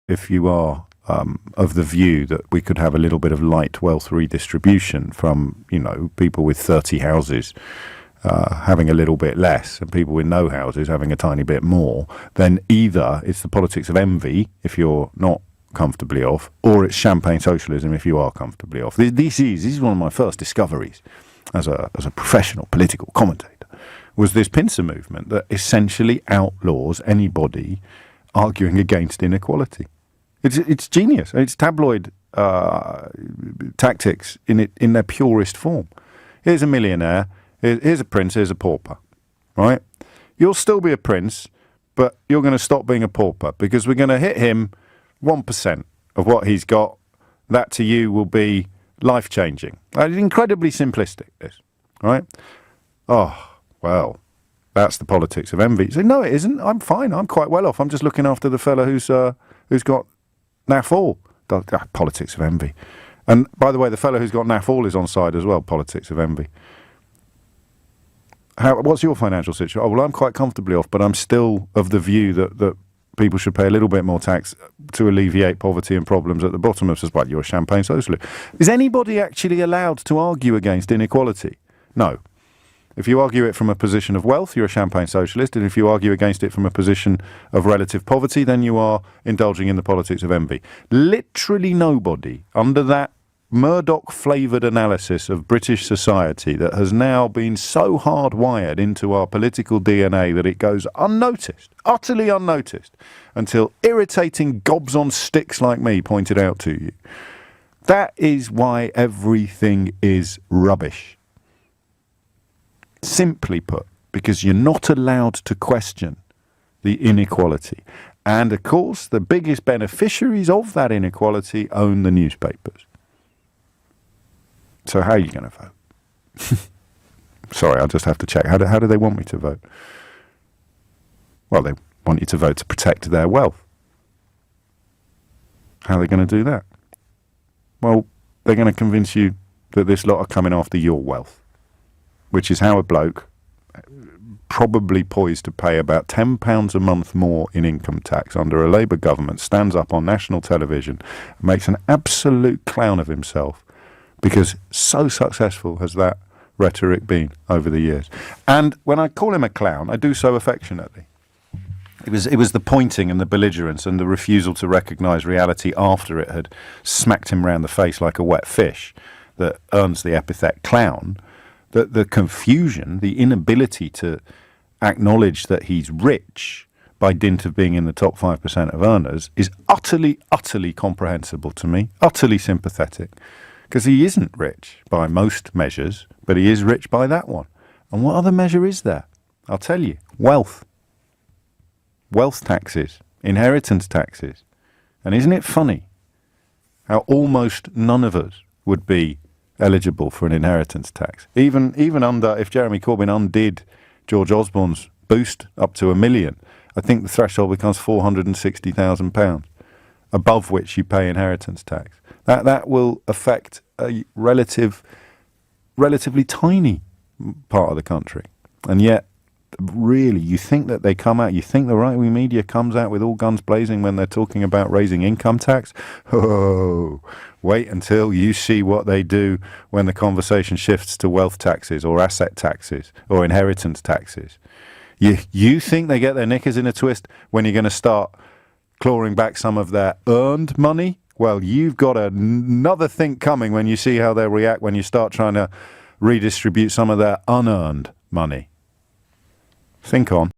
if you are of the view that we could have a little bit of light wealth redistribution from, people with 30 houses having a little bit less and people with no houses having a tiny bit more, then either it's the politics of envy if you're not comfortably off, or it's champagne socialism if you are comfortably off. This is one of my first discoveries as a professional political commentator, was this pincer movement that essentially outlaws anybody arguing against inequality. It's genius. It's tabloid tactics in their purest form. Here's a millionaire, here's a prince, here's a pauper, right? You'll still be a prince, but you're going to stop being a pauper because we're going to hit him 1% of what he's got. That to you will be life-changing. It's incredibly simplistic, this, right? Oh, well, that's the politics of envy. You say, no, it isn't. I'm fine. I'm quite well off. I'm just looking after the fella who's got naff all. Politics of envy. And by the way, the fellow who's got naff all is on side as well. Politics of envy. What's your financial situation? Oh, well, I'm quite comfortably off, but I'm still of the view that people should pay a little bit more tax to alleviate poverty and problems at the bottom of society. You're a champagne socialist. Is anybody actually allowed to argue against inequality? No. If you argue it from a position of wealth, you're a champagne socialist. And if you argue against it from a position of relative poverty, then you are indulging in the politics of envy. Literally nobody under that Murdoch-flavoured analysis of British society that has now been so hardwired into our political DNA that it goes unnoticed, utterly unnoticed, until irritating gobs on sticks like me pointed out to you. That is why everything is rubbish. Simply put, because you're not allowed to question the inequality. And of course, the biggest beneficiaries of that inequality own the newspapers. So how are you going to vote? Sorry, I'll just have to check. How do they want me to vote? Well, they want you to vote to protect their wealth. How are they going to do that? Well, they're going to convince you that this lot are coming after your wealth, which is how a bloke, probably poised to pay about £10 a month more in income tax under a Labour government, stands up on national television and makes an absolute clown of himself, because so successful has that rhetoric been over the years. And when I call him a clown, I do so affectionately. It was the pointing and the belligerence and the refusal to recognise reality after it had smacked him round the face like a wet fish that earns the epithet clown. The confusion, the inability to acknowledge that he's rich by dint of being in the top 5% of earners is utterly, utterly comprehensible to me, utterly sympathetic. Because he isn't rich by most measures, but he is rich by that one. And what other measure is there? I'll tell you. Wealth. Wealth taxes. Inheritance taxes. And isn't it funny how almost none of us would be eligible for an inheritance tax? Even under, if Jeremy Corbyn undid George Osborne's boost up to £1 million, I think the threshold becomes £460,000, above which you pay inheritance tax. That will affect a relatively tiny part of the country. And yet, really, you think that they come out, you think the right-wing media comes out with all guns blazing when they're talking about raising income tax? Oh, wait until you see what they do when the conversation shifts to wealth taxes or asset taxes or inheritance taxes. You think they get their knickers in a twist when you're going to start clawing back some of their earned money? Well, you've got another thing coming when you see how they react when you start trying to redistribute some of their unearned money. Think on.